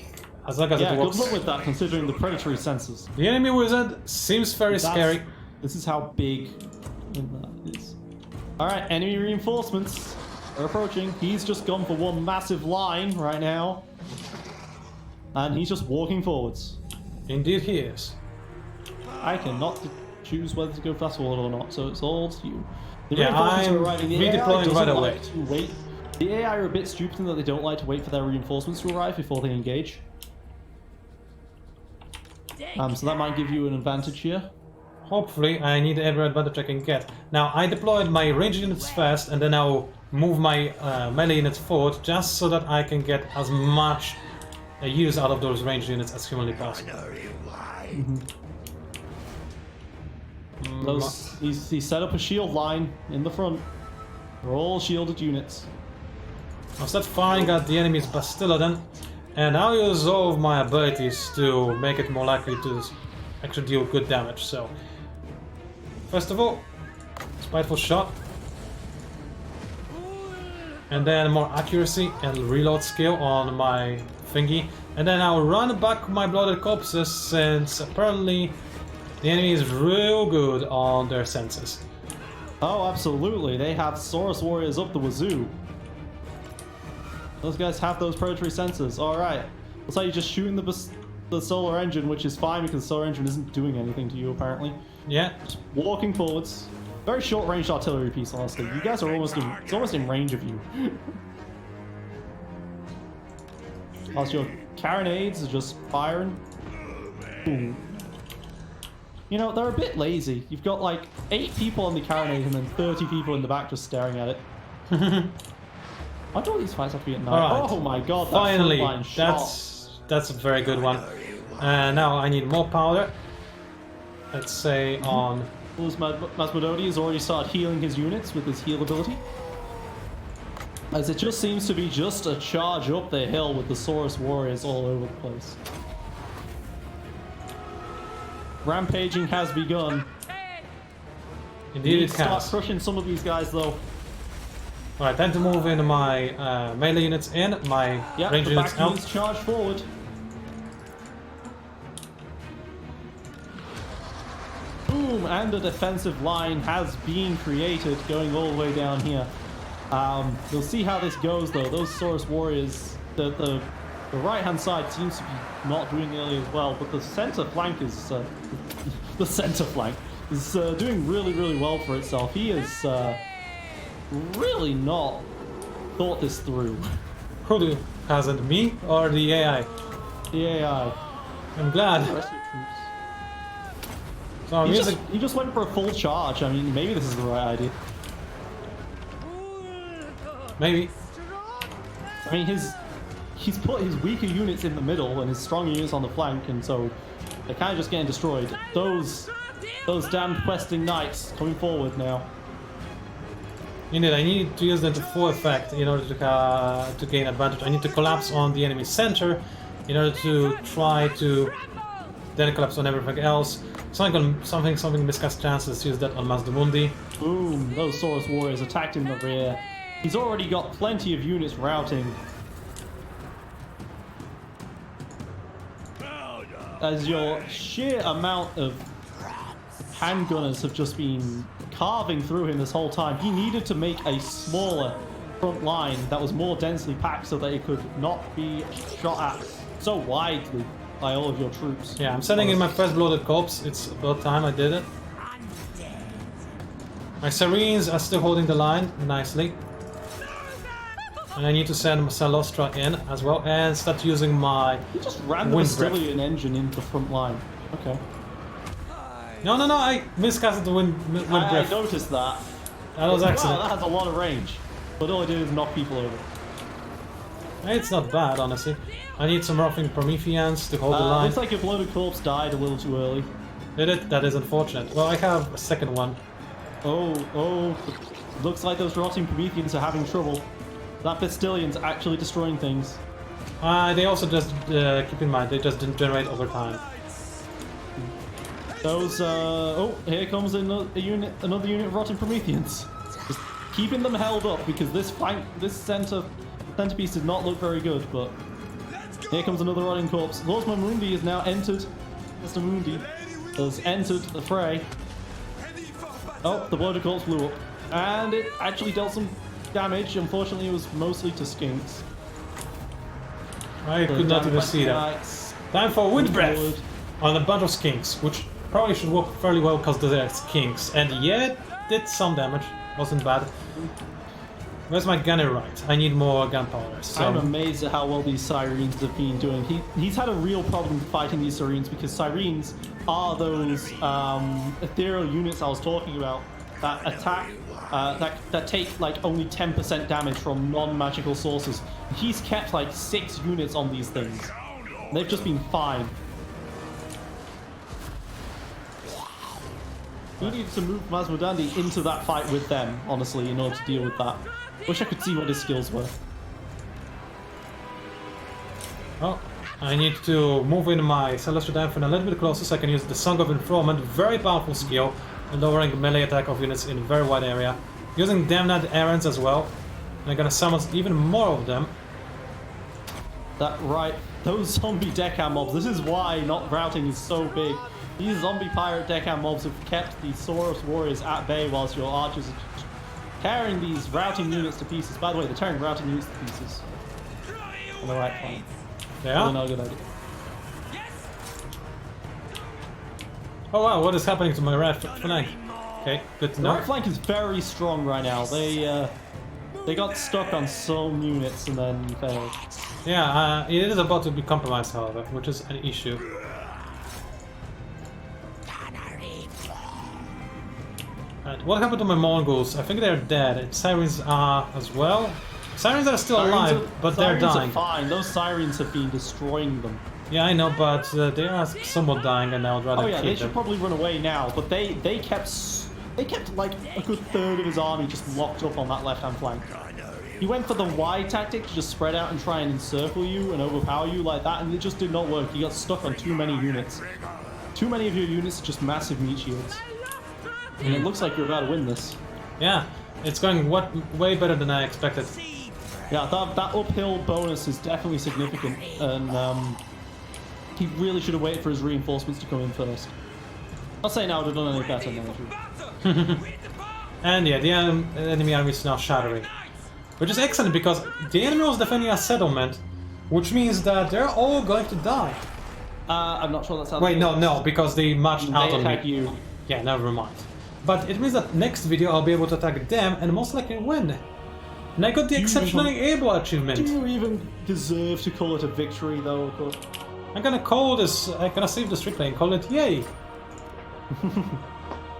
as long as Yeah, it good works. luck with that, considering the predatory sensors. The enemy wizard seems very scary. This is how big that is. Alright, enemy reinforcements are approaching. He's just gone for one massive line right now. And he's just walking forwards. Indeed he is. I cannot choose whether to go fast forward or not, so it's all to you. The Yeah, reinforcements I'm are arriving. The AI redeploying doesn't right away. like to wait. The AI are a bit stupid in that they don't like to wait for their reinforcements to arrive before they engage. So that might give you an advantage here. Hopefully, I need every advantage I can get. Now, I deployed my ranged units first, and then I'll move my melee units forward, just so that I can get as much use out of those ranged units as humanly possible. He set up a shield line in the front. They're all shielded units. I'll start firing at the enemy's Bastilla then, and I'll use all of my abilities to make it more likely to actually deal good damage. So, first of all, Spiteful Shot, and then more accuracy and reload skill on my thingy, and then I'll run back my Blooded Corpses, since apparently the enemy is real good on their senses. Oh, absolutely. They have Saurus Warriors up the wazoo. Those guys have those predatory sensors. Alright. Looks like you're just shooting the solar engine, which is fine because the solar engine isn't doing anything to you, apparently. Yeah. Just walking forwards. Very short-range artillery piece, honestly. You guys are it's almost in range of you. Whilst your carronades are just firing. Ooh. You know, they're a bit lazy. You've got like 8 people on the carronade and then 30 people in the back just staring at it. Why do all these fights have to be at night? Right. Oh my god, that Finally, frontline shot. that's a very good one. Now I need more powder. Let's say on... Masmodoni has already started healing his units with his heal ability. As it just seems to be just a charge up the hill with the Saurus Warriors all over the place. Rampaging has begun. Indeed it Start has. crushing some of these guys though. Alright, time to move in my melee units in, my Yeah, range the units back out. units charge forward. Boom, and a defensive line has been created going all the way down here. You'll see how this goes though. Those Saurus Warriors, the right hand side seems to be not doing nearly as well, but the center flank is the center flank is doing really well for itself. He is really not thought this through. Who hasn't, me or the AI? The AI. I'm glad. The rest of your troops. So I'm using... He just went for a full charge. I mean, maybe this is the right idea. Maybe. I mean, he's put his weaker units in the middle and his stronger units on the flank, and so they're kind of just getting destroyed. Those damned questing knights coming forward now. Indeed, I need to use them to full effect in order to gain advantage. I need to collapse on the enemy center in order to try to then collapse on everything else. Something miscast chances, use that on Mazdamundi. Boom! Those Saurus warriors attacked in the rear. He's already got plenty of units routing. As your sheer amount of handgunners have just been carving through him this whole time, he needed to make a smaller front line that was more densely packed so that it could not be shot at so widely by all of your troops. Yeah, I'm sending in my first bloated corpse. It's about time I did it. My Syrenes are still holding the line nicely. And I need to send Salostra in as well and start using my You just ran the Bastilian engine into the front line. Okay. No, I miscasted the wind I breath. noticed that. That was accident. Wow, that has a lot of range. But all I did is knock people over. It's not bad, honestly. I need some roughing Prometheans to hold the line. Looks like your bloated corpse died a little too early. Did it? That is unfortunate. Well, I have a second one. Oh. Looks like those rotting Prometheans are having trouble. That Bastillion's actually destroying things. They also just, keep in mind, they just didn't generate over time. Those, oh, here comes another unit of rotting Prometheans. Just keeping them held up because this centerpiece did not look very good, but here comes another rotting corpse. Lord Mamundi has now entered. Mr. Mundi has entered the fray. Oh, the bloated corpse blew up. And it actually dealt some damage. Unfortunately, it was mostly to skinks. I could not even see that. Time for wind breath on a bunch of skinks, which probably should work fairly well because they're skinks. And yeah, it did some damage. Wasn't bad. Where's my gunner right? I need more gunpowder. So. I'm amazed at how well these Sirens have been doing. He's had a real problem fighting these Sirens because Sirens are those ethereal units I was talking about that attack, that take like only 10% damage from non-magical sources. He's kept like 6 units on these things. And they've just been fine. He needed to move Mazmudandi into that fight with them, honestly, in order to deal with that. Wish I could see what his skills were. Oh, I need to move in my Celestial Dampen a little bit closer so I can use the Song of Enfrollment, very powerful skill, lowering melee attack of units in a very wide area. Using Damned Errands as well, and I'm gonna summon even more of them. That right, those zombie deckhand mobs, this is why not routing is so big. These zombie pirate deckhand mobs have kept the Saurus warriors at bay whilst your archers are tearing these routing units to pieces. By the way, they're tearing routing units to pieces. On the right flank. Yeah? Not a good idea. Oh wow, what is happening to my right flank? Okay, good to The know. right flank is very strong right now. They got stuck on some units and then failed. Yeah, it is about to be compromised, however, which is an issue. Right, what happened to my Mongols? I think they're dead. And Sirens are as well. Sirens are still alive, but they're dying. Sirens are fine. Those Sirens have been destroying them. Yeah, I know, but they are somewhat dying, and I would rather Oh yeah, keep they them. should probably run away now. But they kept like a good third of his army just locked up on that left-hand flank. He went for the Y tactic to just spread out and try and encircle you and overpower you like that, and it just did not work. He got stuck on too many units. Too many of your units are just massive meat shields. And it looks like you're about to win this. Yeah, it's going way better than I expected. Yeah, that uphill bonus is definitely significant, and he really should have waited for his reinforcements to come in first. Not saying I would have done any better than And yeah, the enemy army is now shattering. Which is excellent because the enemy was defending a settlement, which means that they're all going to die. I'm not sure that's how. Wait, no, because they marched out They on attack me. you. Yeah, never mind. But it means that next video I'll be able to attack them and most likely win. And I got the exceptionally able achievement. Do you even deserve to call it a victory, though? I'm gonna call this. I'm gonna save the streak play and call it yay.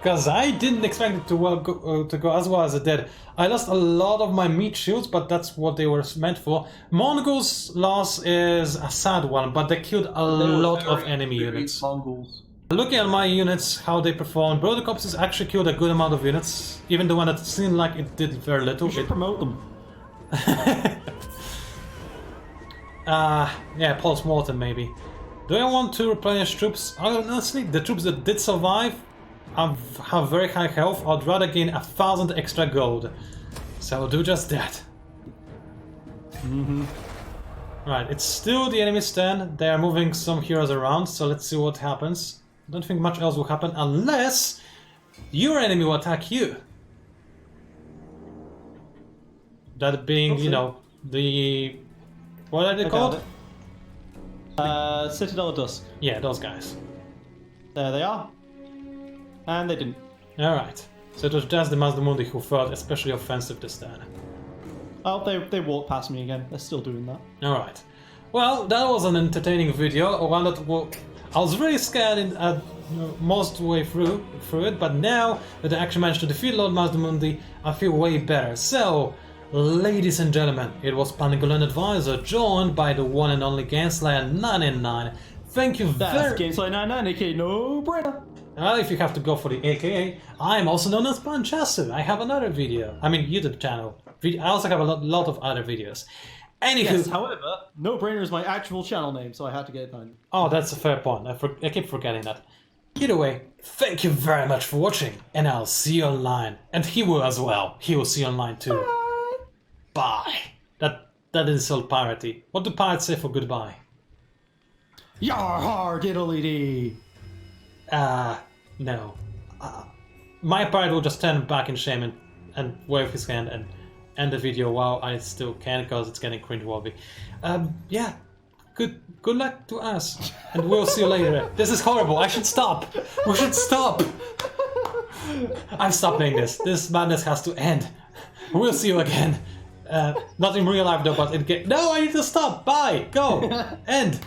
because I didn't expect it to go as well as it did. I lost a lot of my meat shields, but that's what they were meant for. Mongols' loss is a sad one, but they killed a lot of enemy units. Mongols. Looking at my units, how they performed, Brother Corpses actually killed a good amount of units, even the one that seemed like it did very little. You should promote them. Yeah, post-mortem maybe. Do I want to replenish troops? Honestly, the troops that did survive have very high health. I'd rather gain 1,000 extra gold. So I'll do just that. Right, it's still the enemy's turn. They are moving some heroes around, so let's see what happens. I don't think much else will happen unless your enemy will attack you. That being, you know, the... What are they called? Citadel of Dusk. Yeah, those guys. There they are. And they didn't. Alright. So it was just the Mazdamundi who felt especially offensive this turn. Oh, they walked past me again. They're still doing that. Alright. Well, that was an entertaining video. One that I was really scared most way through it, but now that I actually managed to defeat Lord Mazdamundi, I feel way better. So, ladies and gentlemen, it was Pangolin Advisor, joined by the one and only GameSlayer999. Thank you very That's GameSlayer999, aka No Brainer. Well, if you have to go for the AKA, I'm also known as Panchasu. I have another video. I mean, YouTube channel. I also have a lot of other videos. Anywho, Yes, however, No Brainer is my actual channel name, so I had to get it done. oh, that's a fair point. I keep forgetting that. Either way, thank you very much for watching, and I'll see you online. And he will as well. He will see you online too. Bye. That insult piratey. What do pirates say for goodbye? Yar har diddly dee. No. My pirate will just turn back in shame and wave his hand and end the video while I still can, because it's getting cringeworthy. Yeah. Good luck to us, and we'll see you later. This is horrible. I should stop. We should stop. I've stopped playing this. This madness has to end. We'll see you again. Not in real life though, but in game. No, I need to stop. Bye. Go. End.